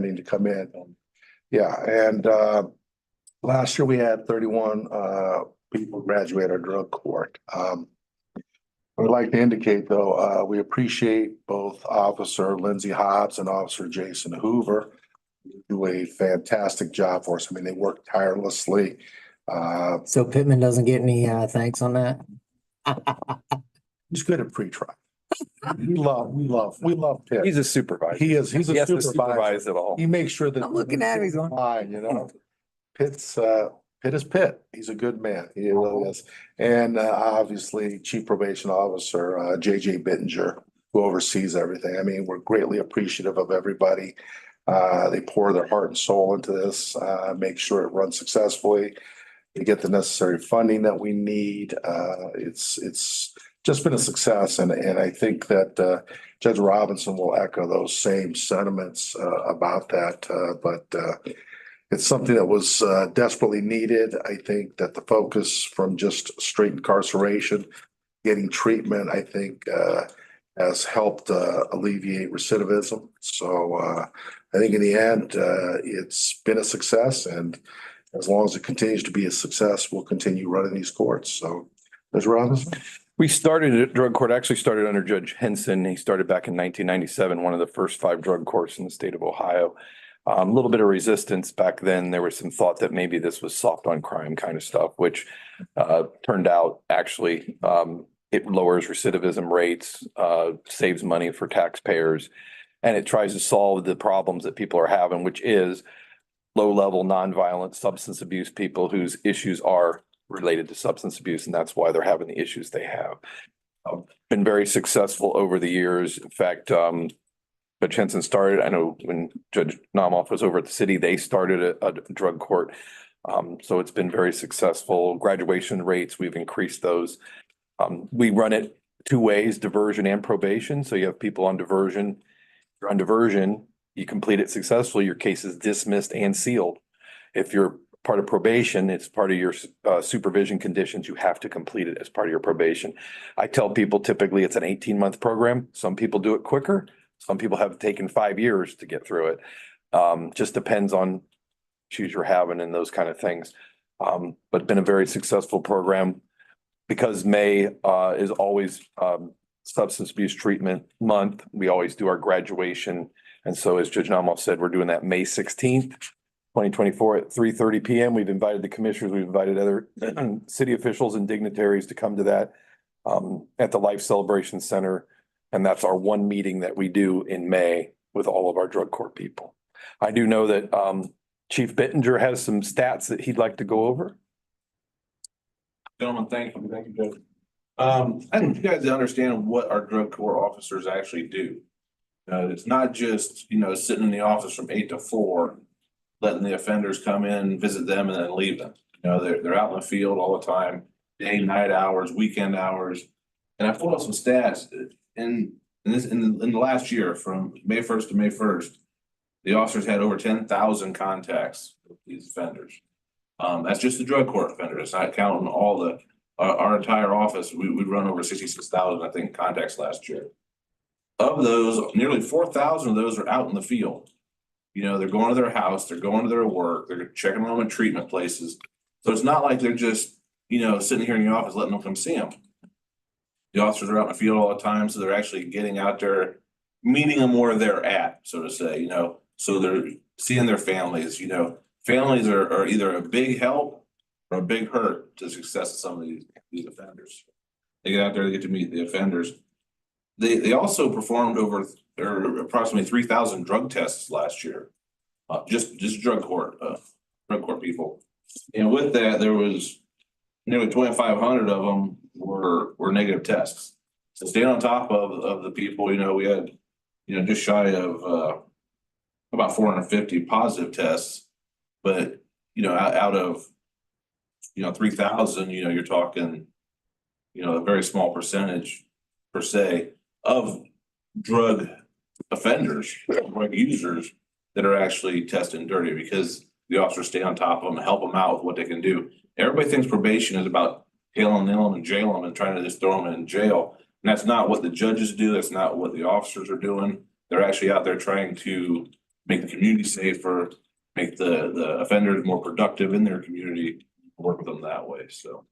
pending to come in. Yeah, and last year we had 31 people graduate our drug court. I'd like to indicate though, we appreciate both Officer Lindsay Hobbs and Officer Jason Hoover. They do a fantastic job for us. I mean, they work tirelessly. So Pittman doesn't get any thanks on that? He's good at pre-trial. We love Pitt. He's a supervisor. He's a He has to supervisor. supervise it all. He makes sure that. I'm looking at him, he's going, Fine, you know, Pitt is Pitt. He's a good man. He really is. And obviously Chief Probation Officer, JJ Bittinger, who oversees everything. I mean, we're greatly appreciative of everybody. They pour their heart and soul into this, make sure it runs successfully. They get the necessary funding that we need. It's just been a success. And I think that Judge Robinson will echo those same sentiments about that. But it's something that was desperately needed. I think that the focus from just straight incarceration, getting treatment, I think has helped alleviate recidivism. So I think in the end, it's been a success. And as long as it continues to be a success, we'll continue running these courts. So Judge Robinson. We started at drug court, actually started under Judge Henson. He started back in 1997, one of the first 5 drug courts in the state of Ohio. A little bit of resistance back then. There was some thought that maybe this was soft on crime kind of stuff, which turned out actually it lowers recidivism rates, saves money for taxpayers, and it tries to solve the problems that people are having, which is low-level nonviolent substance abuse people whose issues are related to substance abuse, and that's why they're having the issues they have. Been very successful over the years. In fact, Judge Henson started, I know when Judge Nomoff was over at the city, they started a drug court. So it's been very successful. Graduation rates, we've increased those. We run it 2 ways, diversion and probation. So you have people on diversion. If you're on diversion, you complete it successfully, your case is dismissed and sealed. If you're part of probation, it's part of your supervision conditions. You have to complete it as part of your probation. I tell people typically it's an 18-month program. Some people do it quicker. Some people have taken 5 years to get through it. Just depends on issues you're having and those kind of things. But been a very successful program because May is always substance abuse treatment month. We always do our graduation. And so as Judge Nomoff said, we're doing that May 16th, 2024 at 3:30 p.m. We've invited the commissioners, we've invited other city officials and dignitaries to come to that at the Life Celebration Center. And that's our one meeting that we do in May with all of our drug court people. I do know that Chief Bittinger has some stats that he'd like to go over. Gentlemen, thank you. Thank you, Judge. I think you guys understand what our drug court officers actually do. It's not just, sitting in the office from 8 to 4, letting the offenders come in, visit them, and then leave them. They're out in the field all the time, day, night hours, weekend hours. And I pulled up some stats in the last year from May 1st to May 1st. The officers had over 10,000 contacts with these offenders. That's just the drug court offenders. It's not counting all our entire office. We'd run over 66,000, I think, contacts last year. Of those, nearly 4,000 of those are out in the field. They're going to their house, they're going to their work, they're checking them in treatment places. So it's not like they're just, sitting here in your office, letting them come see them. The officers are out in the field all the time, so they're actually getting out there, meeting them where they're at, so to say, so they're seeing their families, families are either a big help or a big hurt to the success of some of these offenders. They get out there, they get to meet the offenders. They also performed approximately 3,000 drug tests last year, just drug court people. And with that, there was nearly 2,500 of them were negative tests. So staying on top of the people, we had, just shy of about 450 positive tests, but out of 3,000, you're talking, a very small percentage per se of drug offenders, drug users that are actually testing dirty because the officers stay on top of them and help them out with what they can do. Everybody thinks probation is about hailing them and jail them and trying to just throw them in jail. And that's not what the judges do. That's not what the officers are doing. They're actually out there trying to make the community safer, make the offenders more productive in their community, work with them that way, so.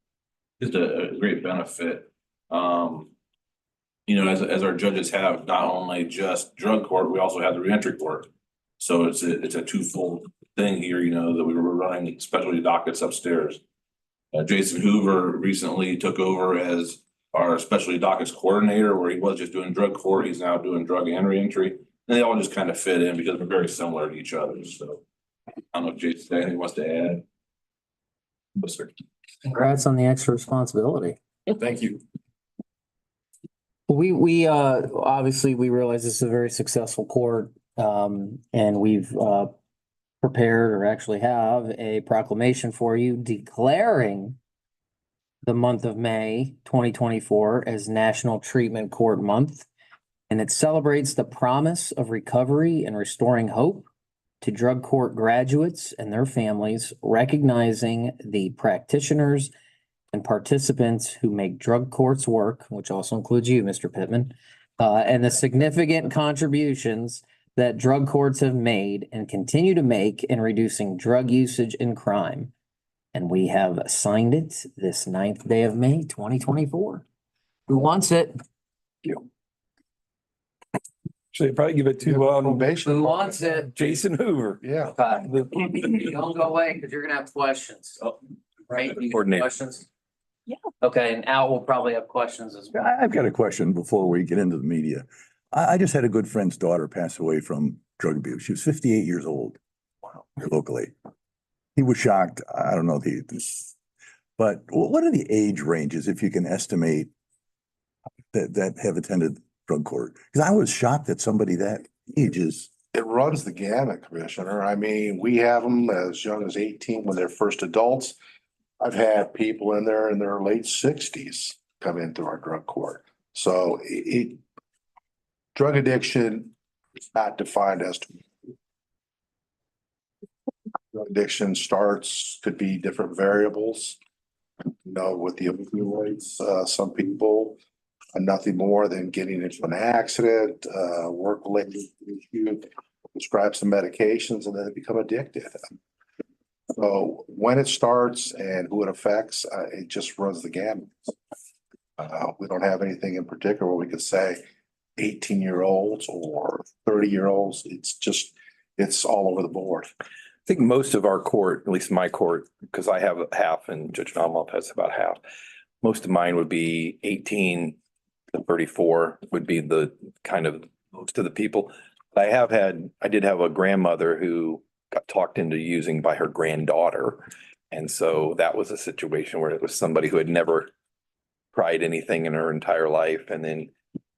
Just a great benefit. As our judges have not only just drug court, we also have the reentry court. So it's a twofold thing here, that we were running specialty dockets upstairs. Jason Hoover recently took over as our specialty dockets coordinator, where he was just doing drug court. He's now doing drug and reentry. And they all just kind of fit in because we're very similar to each other. So I don't know if Jason, anything wants to add? Yes, sir. Congrats on the extra responsibility. Thank you. We obviously, we realize this is a very successful court, and we've, prepared or actually have a proclamation for you declaring the month of May 2024 as National Treatment Court Month. And it celebrates the promise of recovery and restoring hope to drug court graduates and their families, recognizing the practitioners and participants who make drug courts work, which also includes you, Mr. Pittman, and the significant contributions that drug courts have made and continue to make in reducing drug usage and crime. And we have signed it this 9th day of May, 2024. Who wants it? Should probably give it to, Probation. Who wants it? Jason Hoover. Yeah. Don't go away because you're gonna have questions. Right? You got Coordinator. questions? Yeah. Okay, and Al will probably have questions as well. I've got a question before we get into the media. I just had a good friend's daughter pass away from drug abuse. She was 58 years old. Wow. Locally. He was shocked. I don't know but what are the age ranges, if you can estimate, that have attended drug court? Because I was shocked that somebody that age is. It runs the gamut, Commissioner. I mean, we have them as young as 18 when they're first adults. I've had people in their late 60s come into our drug court. So drug addiction is not defined as drug addiction could be different variables. With the opioids, some people are nothing more than getting into an accident, work-related issue, prescribe some medications, and then they become addicted. So when it starts and who it affects, it just runs the gamut. We don't have anything in particular where we could say 18-year-olds or 30-year-olds. It's all over the board. I think most of our court, at least my court, because I have half and Judge Nomlop has about half. Most of mine would be 18 to 34 would be the kind of most of the people. I did have a grandmother who got talked into using by her granddaughter. And so that was a situation where it was somebody who had never tried anything in her entire life. And then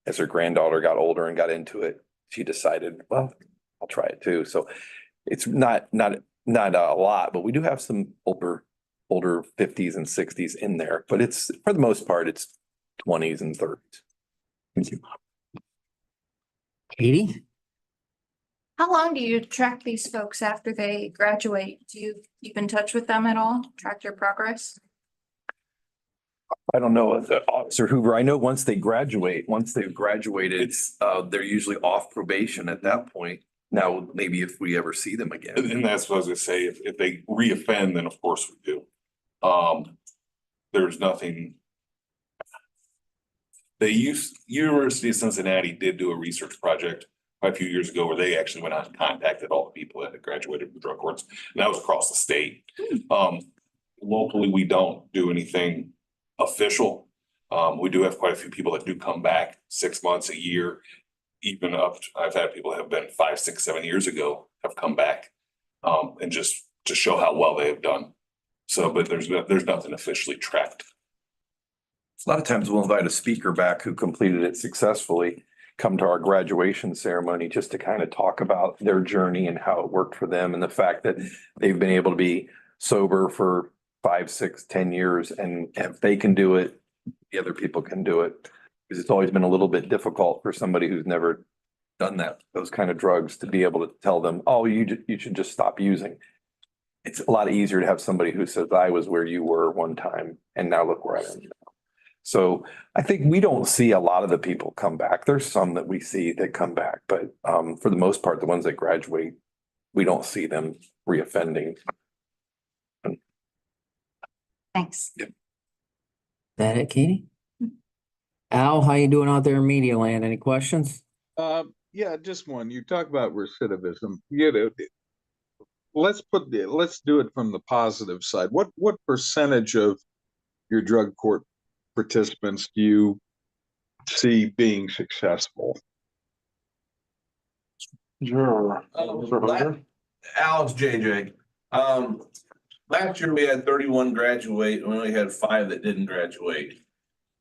as her granddaughter got older and got into it, she decided, well, I'll try it too. So it's not a lot, but we do have some older 50s and 60s in there, but it's, for the most part, it's 20s and 30s. Thank you. Katie? How long do you track these folks after they graduate? Do you keep in touch with them at all? Track their progress? I don't know, Officer Hoover, I know once they've graduated, they're usually off probation at that point. Now, maybe if we ever see them again. And that's what I was gonna say, if they reoffend, then of course we do. There's nothing. University of Cincinnati did do a research project a few years ago where they actually went out and contacted all the people that had graduated from drug courts, and that was across the state. Locally, we don't do anything official. We do have quite a few people that do come back 6 months, a year. Even I've had people that have been 5, 6, 7 years ago have come back, and just to show how well they have done. So, but there's nothing officially tracked. A lot of times we'll invite a speaker back who completed it successfully, come to our graduation ceremony just to kind of talk about their journey and how it worked for them and the fact that they've been able to be sober for 5, 6, 10 years. And if they can do it, the other people can do it. Because it's always been a little bit difficult for somebody who's never done those kind of drugs to be able to tell them, oh, you should just stop using. It's a lot easier to have somebody who says, I was where you were one time and now look where I am. So I think we don't see a lot of the people come back. There's some that we see that come back, but for the most part, the ones that graduate we don't see them reoffending. Thanks. That it, Katie? Al, how you doing out there in media land? Any questions? Yeah, just one. You talk about recidivism. Let's do it from the positive side. What percentage of your drug court participants do you see being successful? Sure. Alex, JJ. Last year we had 31 graduate, and we only had 5 that didn't graduate.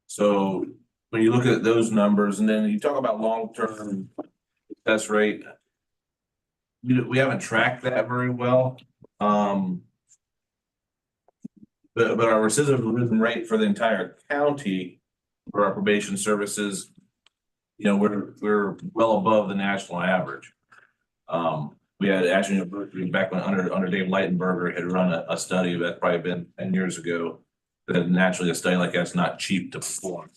So when you look at those numbers, and then you talk about long-term success rate, we haven't tracked that very well. But our recidivism rate for the entire county for our probation services, we're well above the national average. We had Ashland University back when under Dave Leitenberger had run a study that's probably been 10 years ago. That naturally a study like that's not cheap to perform.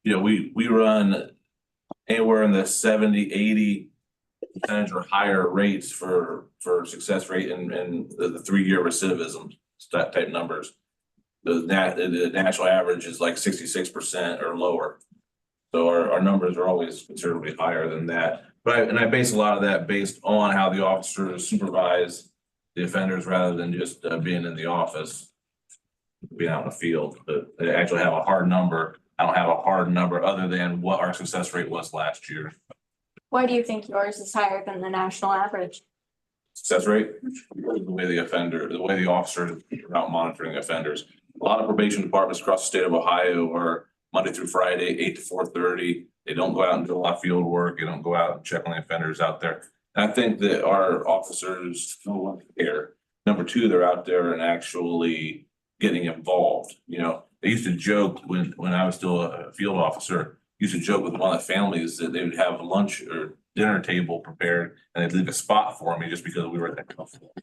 We run anywhere in the 70-80% or higher rates for success rate and the 3-year recidivism type numbers. The national average is like 66% or lower. So our numbers are always considerably higher than that. But I base a lot of that based on how the officers supervise the offenders rather than just being in the office, being out in the field. But they actually have a hard number. I don't have a hard number other than what our success rate was last year. Why do you think yours is higher than the national average? Success rate, the way the officers are out monitoring offenders. A lot of probation departments across the state of Ohio are Monday through Friday, 8 to 4:30. They don't go out and do a lot of field work. They don't go out and check on the offenders out there. And I think that our officers don't care. Number 2, they're out there and actually getting involved. They used to joke when I was still a field officer, used to joke with one of the families that they would have lunch or dinner table prepared and they'd leave a spot for me just because we were that comfortable.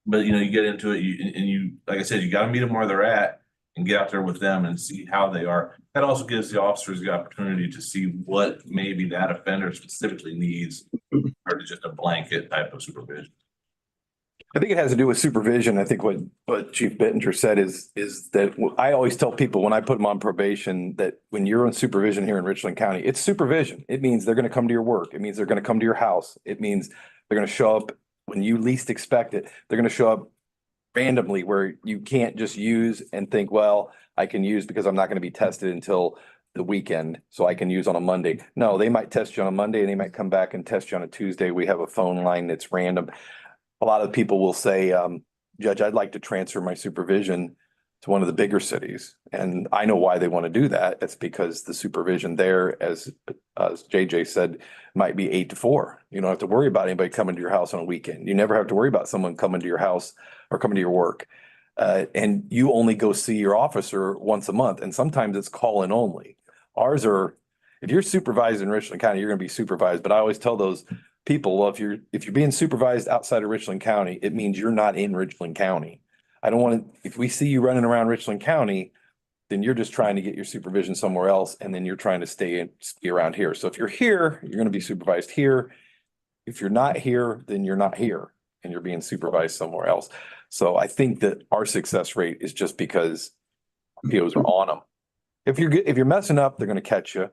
But you get into it and like I said, you got to meet them where they're at and get out there with them and see how they are. That also gives the officers the opportunity to see what maybe that offender specifically needs or just a blanket type of supervision. I think it has to do with supervision. I think what Chief Bittinger said is that I always tell people when I put them on probation that when you're on supervision here in Richland County, it's supervision. It means they're going to come to your work. It means they're going to come to your house. It means they're going to show up when you least expect it. They're going to show up randomly where you can't just use and think, well, I can use because I'm not going to be tested until the weekend, so I can use on a Monday. No, they might test you on a Monday and they might come back and test you on a Tuesday. We have a phone line that's random. A lot of people will say, Judge, I'd like to transfer my supervision to one of the bigger cities. And I know why they want to do that. It's because the supervision there, as JJ said, might be 8 to 4. You don't have to worry about anybody coming to your house on a weekend. You never have to worry about someone coming to your house or coming to your work. And you only go see your officer once a month. And sometimes it's call-in only. Ours are, if you're supervised in Richland County, you're going to be supervised. But I always tell those people, well, if you're being supervised outside of Richland County, it means you're not in Richland County. I don't want to, if we see you running around Richland County, then you're just trying to get your supervision somewhere else. And then you're trying to stay around here. So if you're here, you're going to be supervised here. If you're not here, then you're not here and you're being supervised somewhere else. So I think that our success rate is just because POs are on them. If you're messing up, they're going to catch you.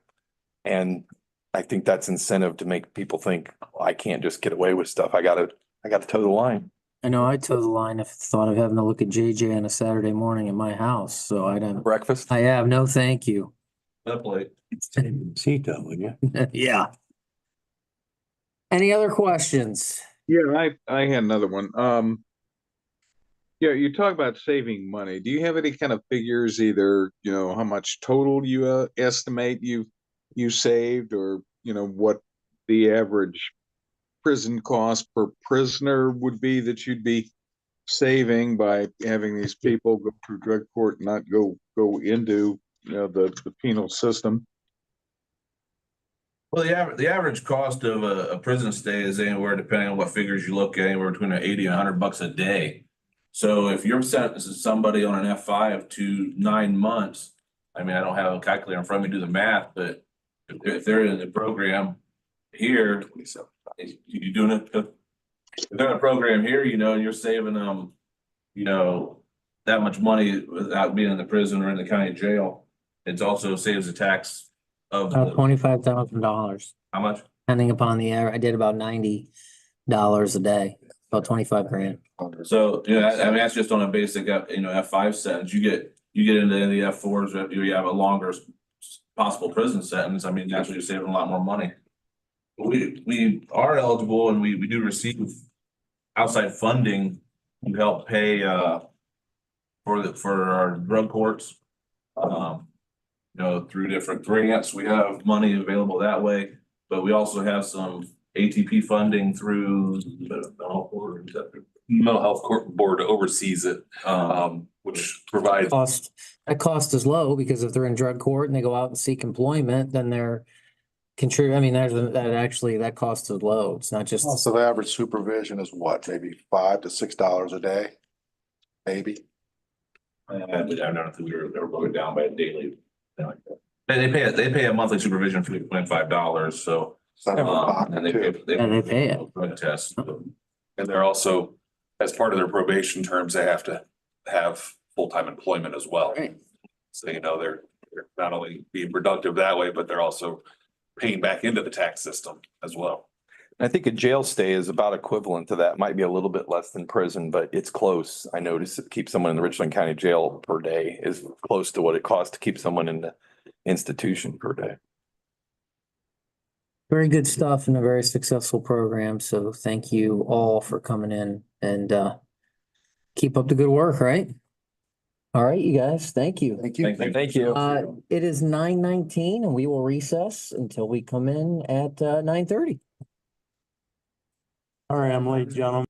And I think that's incentive to make people think, well, I can't just get away with stuff. I got to toe the line. I know I toe the line if thought of having to look at JJ on a Saturday morning at my house, so I don't. Breakfast? I have no thank you. Up late. Cito, would you? Yeah. Any other questions? Yeah, I had another one. Yeah, you talk about saving money. Do you have any kind of figures, either, how much total you estimate you saved, or, what the average prison cost per prisoner would be that you'd be saving by having these people go through drug court and not go into, the penal system? Well, the average cost of a prison stay is anywhere, depending on what figures you look at, anywhere between $80 and $100 a day. So if you're sentencing somebody on an F5 to 9 months, I mean, I don't have a calculator in front of me to do the math, but if they're in the program here, You doing it? You're doing a program here, you know, and you're saving you know, that much money without being in the prison or in the county jail. It also saves the tax of About the, $25,000, how much? depending upon the air. I did about $90 a day, about 25 grand. So, you know, I mean, that's just on a basic, you know, F5 sentence. You get into the F4s, you have a longer possible prison sentence. I mean, naturally, you're saving a lot more money. We are eligible and we do receive outside funding to help pay, for our drug courts. You know, through different grants, we have money available that way, but we also have some ATP funding through Mental Health Court Board oversees it, which provides, That cost is low because if they're in drug court and they go out and seek employment, then they're I mean, that cost is low. It's not just, So the average supervision is what, maybe $5 to $6 a day? Maybe. but I don't know if they were broken down by a daily. Thing like that. They pay a monthly supervision fee of $25, so. It's not out of pocket, And they too. pay. And they pay it. Drug tests. and they're also, as part of their probation terms, they have to have full-time employment as well. Right. So, you know, they're not only being productive that way, but they're also paying back into the tax system as well. I think a jail stay is about equivalent to that. Might be a little bit less than prison, but it's close. I noticed it keeps someone in the Richland County Jail per day is close to what it costs to keep someone in the institution per day. very good stuff and a very successful program. So thank you all for coming in and keep up the good work, right? All right, you guys, thank you. Thank you. Thank you. It is 9:19 and we will recess until we come in at 9:30. All right, I'm late, gentlemen.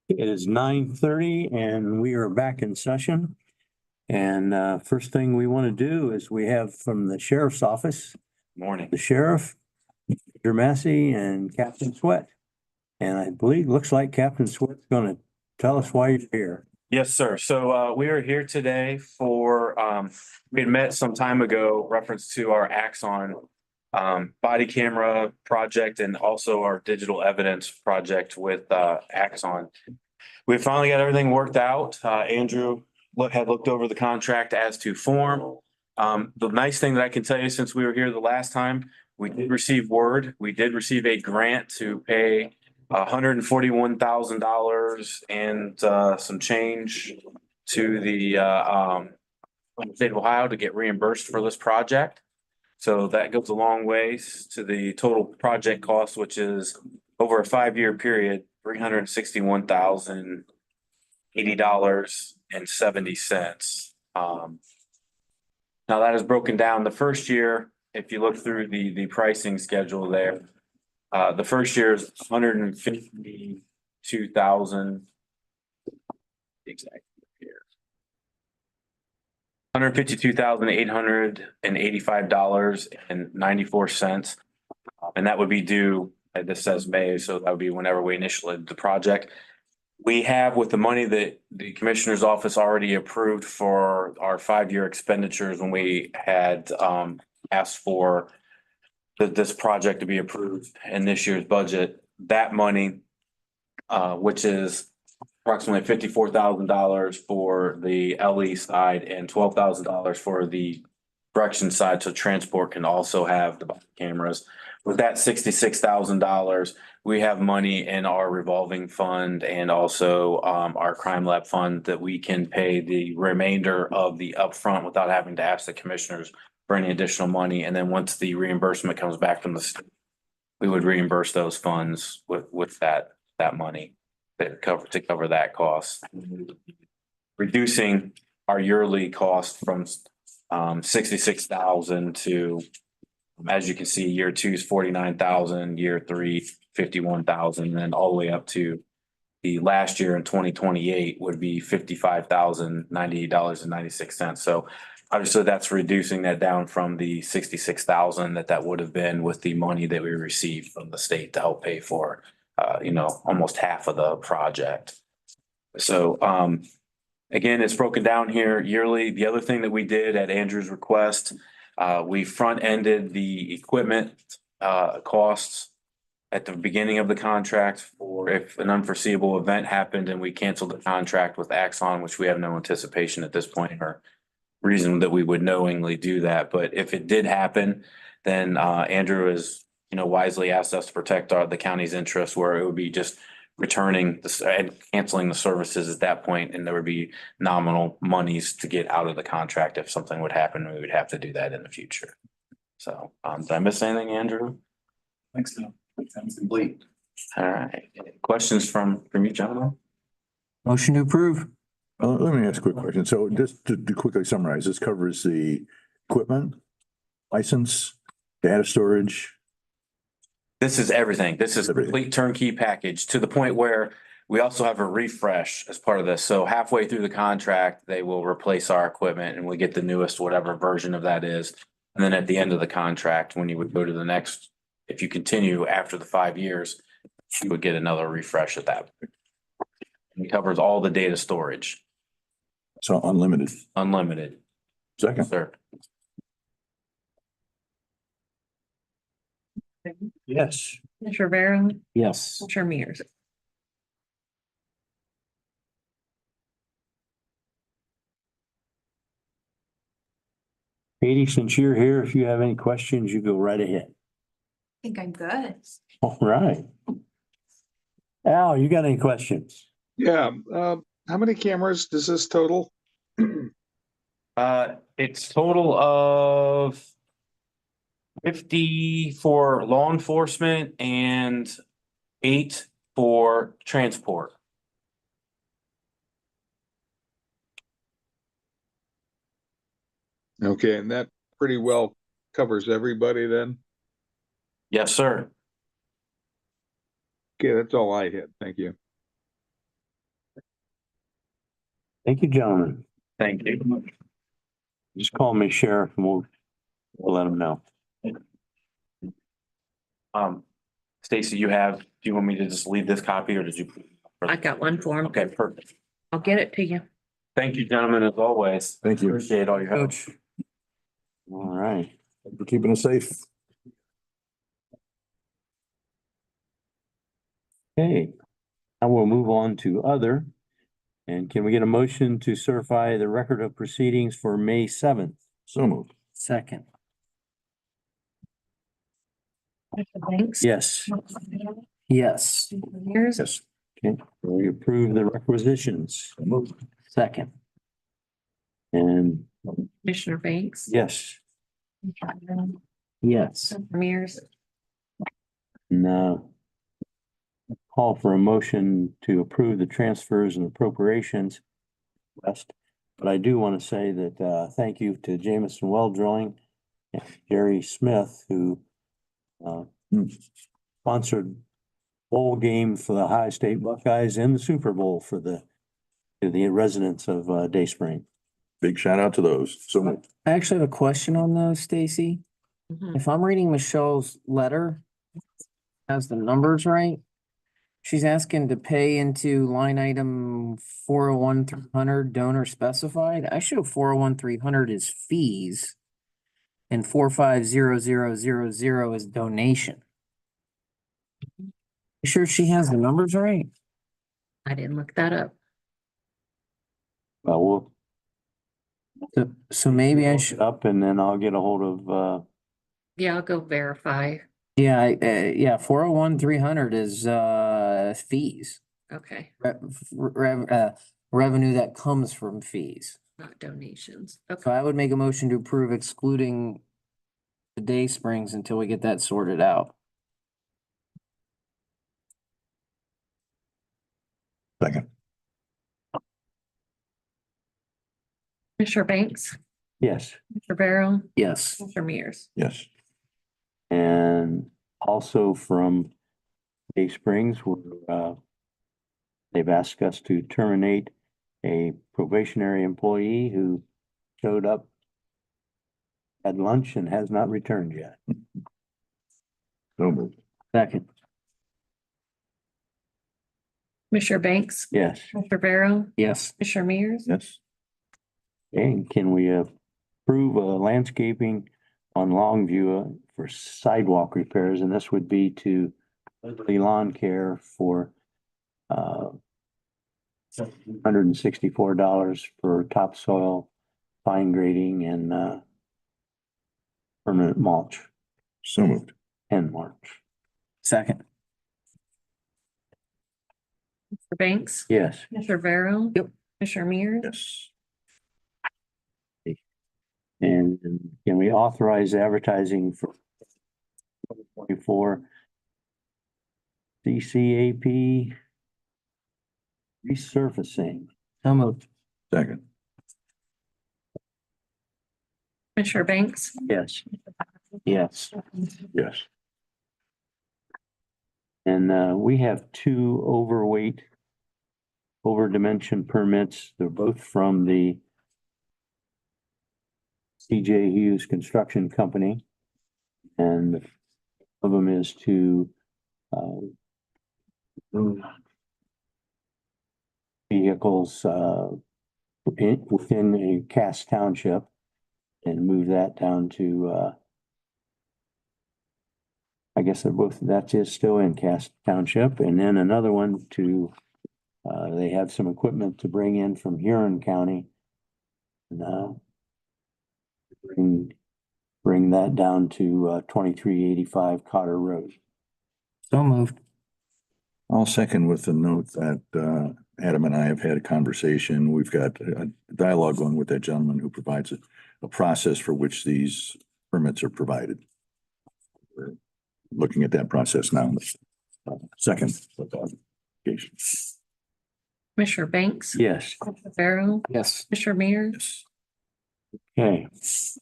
It is 9:30 and we are back in session. And first thing we want to do is we have from the sheriff's office, Morning. the sheriff, Mr. Massey and Captain Sweat. And I believe, looks like Captain Sweat's going to tell us why you're here. Yes, sir. So we are here today for, we had met some time ago, reference to our Axon body camera project and also our digital evidence project with Axon. We finally got everything worked out. Andrew had looked over the contract as to form. The nice thing that I can tell you, since we were here the last time, we did receive word. We did receive a grant to pay $141,000 and some change to the state of Ohio to get reimbursed for this project. So that goes a long ways to the total project cost, which is over a 5-year period, $361,080.70. Now that is broken down. The first year, if you look through the pricing schedule there, the first year is $152,000. Exactly here. $152,885.94. And that would be due, this says May, so that would be whenever we initially did the project. We have, with the money that the commissioner's office already approved for our 5-year expenditures when we had asked for this project to be approved in this year's budget, that money, which is approximately $54,000 for the LE side and $12,000 for the correction side, so transport can also have the body cameras. With that $66,000, we have money in our revolving fund and also our crime lab fund that we can pay the remainder of the upfront without having to ask the commissioners for any additional money. And then once the reimbursement comes back from the state, we would reimburse those funds with that money to cover that cost. Reducing our yearly cost from $66,000 to, as you can see, year 2 is $49,000, year 3, $51,000, and then all the way up to the last year in 2028 would be $55,098.96. So obviously that's reducing that down from the $66,000 that would have been with the money that we received from the state to help pay for, almost half of the project. So, again, it's broken down here yearly. The other thing that we did at Andrew's request, we front-ended the equipment costs at the beginning of the contract for if an unforeseeable event happened and we canceled the contract with Axon, which we have no anticipation at this point or reason that we would knowingly do that. But if it did happen, then Andrew has, wisely asked us to protect the county's interests, where it would be just returning and canceling the services at that point, and there would be nominal monies to get out of the contract if something would happen. We would have to do that in the future. So, did I miss anything, Andrew? Thanks, so. Sounds complete. All right. Any questions from you, gentlemen? Motion to approve. Let me ask a quick question. So just to quickly summarize, this covers the equipment, license, data storage. This is everything. This is Everything. complete turnkey package to the point where we also have a refresh as part of this. So halfway through the contract, they will replace our equipment and we get the newest, whatever version of that is. And then at the end of the contract, when you would go to the next, if you continue after the 5 years, you would get another refresh at that. It covers all the data storage, So unlimited. unlimited. Second. Sir. Yes. Commissioner Barrow, Yes. Commissioner Mears. Katie, since you're here, if you have any questions, you go right ahead. I think I'm good. All right. Al, you got any questions? Yeah, how many cameras does this total? It's total of 50 for law enforcement and 8 for transport. Okay, and that pretty well covers everybody then? Yes, sir. Okay, that's all I had. Thank you. Thank you, gentlemen. Thank you. Just call me sheriff and we'll let them know. Stacy, do you want me to just leave this copy or did you? I got one for him. Okay, perfect. I'll get it to you. Thank you, gentlemen, as always. Thank you. Appreciate all your help. Coach, All right. For keeping us safe. Okay. Now we'll move on to other. And can we get a motion to certify the record of proceedings for May 7th? So moved. second, Thanks. Yes. yes, Here's Yes. Okay. We approve the requisitions. So moved. second, And Commissioner Banks. yes. yes, Mears. Now call for a motion to approve the transfers and appropriations. West. But I do want to say that thank you to Jameson Well Drilling and Jerry Smith, who sponsored bowl game for the High State Buckeyes and the Super Bowl for the residents of Day Spring. Big shout out to those. So moved. I actually have a question on those, Stacy. Mhm. If I'm reading Michelle's letter, has the numbers right? She's asking to pay into line item 401-300 donor specified. I show 401-300 is fees. And 450000 is donation. You sure she has the numbers right? I didn't look that up. Well, So maybe I we'll should, up and then I'll get a hold of Yeah, I'll go verify. yeah, 401-300 is fees. Okay, Revenue that comes from fees. not donations. So Okay, I would make a motion to approve excluding the Day Springs until we get that sorted out. Second. Commissioner Banks, yes. Commissioner Barrow, Yes, Commissioner Mears. Yes. And also from Day Springs, they've asked us to terminate a probationary employee who showed up, had lunch and has not returned yet. So moved. second, Commissioner Banks, Yes. Commissioner Barrow, yes, Commissioner Mears. Yes. And can we approve landscaping on Longview for sidewalk repairs? And this would be to Leslie Lawn Care for $164 for topsoil, fine grading and permanent mulch So moved. and mulch. second, Commissioner Banks, Yes. Commissioner Barrow. Yep. Commissioner Mears. Yes. And can we authorize advertising for 2024 CCAP resurfacing? so moved, Second. Commissioner Banks, Yes. Yes. Yes. And we have two overweight, over dimension permits. They're both from the CJ Hughes Construction Company. And one of them is to move vehicles within a Cass Township and move that down to I guess they're both, that is still in Cass Township, and then another one to, they have some equipment to bring in from Huron County. And, bring that down to 2385 Cotter Road. so moved, I'll second with the note that Adam and I have had a conversation. We've got a dialogue going with that gentleman who provides a process for which these permits are provided. We're looking at that process now. Second. Commissioner Banks. Yes, Commissioner Barrow, yes, Commissioner Mears. Yes.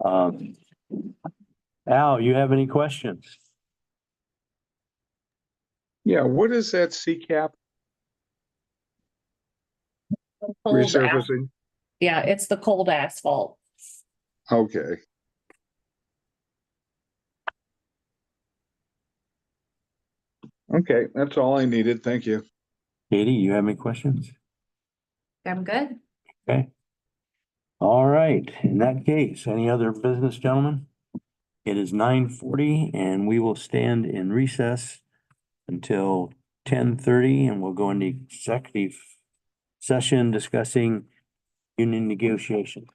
okay. Al, you have any questions? Yeah, what is that CCAP? Cold as- Resurfacing? Yeah, it's the cold asphalt. Okay. Okay, that's all I needed. Thank you. Katie, you have any questions? I'm good. Okay. All right, in that case, any other business, gentlemen? It is 9:40 and we will stand in recess until 10:30 and we'll go into executive session discussing union negotiation.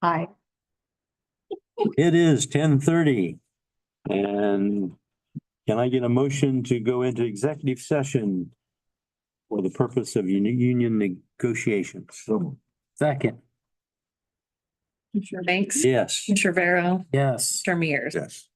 Aye. It is 10:30. And can I get a motion to go into executive session for the purpose of union negotiations? Second, Commissioner Banks? Yes. Commissioner Vero? yes. Mr. Mears? Yes.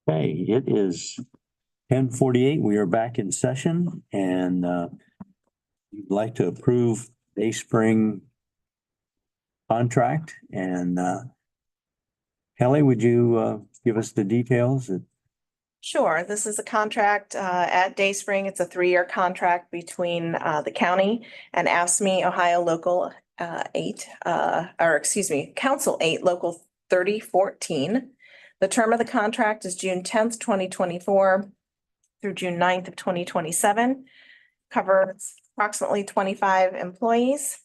Okay, it is 10:48. We are back in session and we'd like to approve Dayspring contract and Kelly, would you give us the details? Sure, this is a contract at Dayspring. It's a 3-year contract between the county and AFSCME Ohio Local 8, Council 8, Local 3014. The term of the contract is June 10th, 2024 through June 9th of 2027. Covers approximately 25 employees.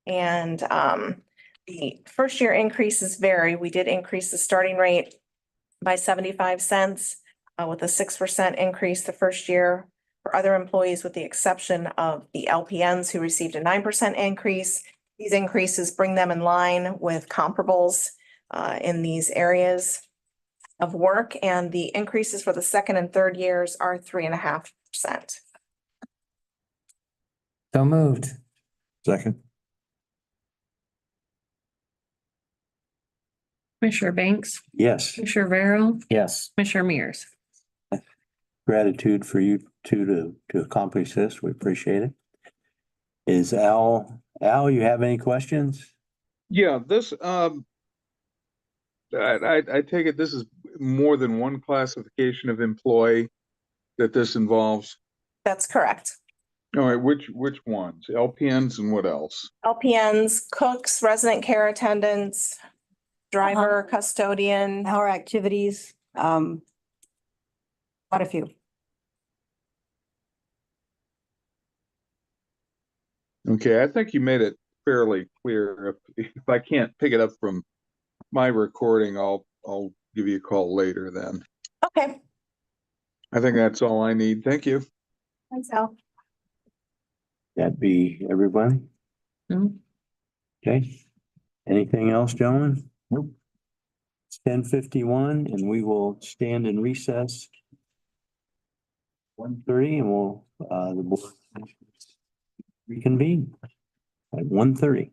And the first year increases vary. We did increase the starting rate by 75 cents with a 6% increase the first year for other employees, with the exception of the LPNs who received a 9% increase. These increases bring them in line with comparables in these areas of work, and the increases for the second and third years are 3.5%. So moved. Second. Commissioner Banks, Yes, Commissioner Vero, Yes. Commissioner Mears. gratitude for you two to accomplish this. We appreciate it. Is Al, you have any questions? Yeah, this, I take it this is more than one classification of employee that this involves? That's correct. All right, which ones? LPNs and what else? LPNs, cooks, resident care attendants, driver, custodian. Our activities, quite a few. Okay, I think you made it fairly clear. If I can't pick it up from my recording, I'll give you a call later then. Okay, I think that's all I need. Thank you. thanks, Al. That'd be everybody? Mhm. Okay. Anything else, gentlemen? Nope. It's 10:51 and we will stand in recess 1:30 and we'll the board reconvene at 1:30.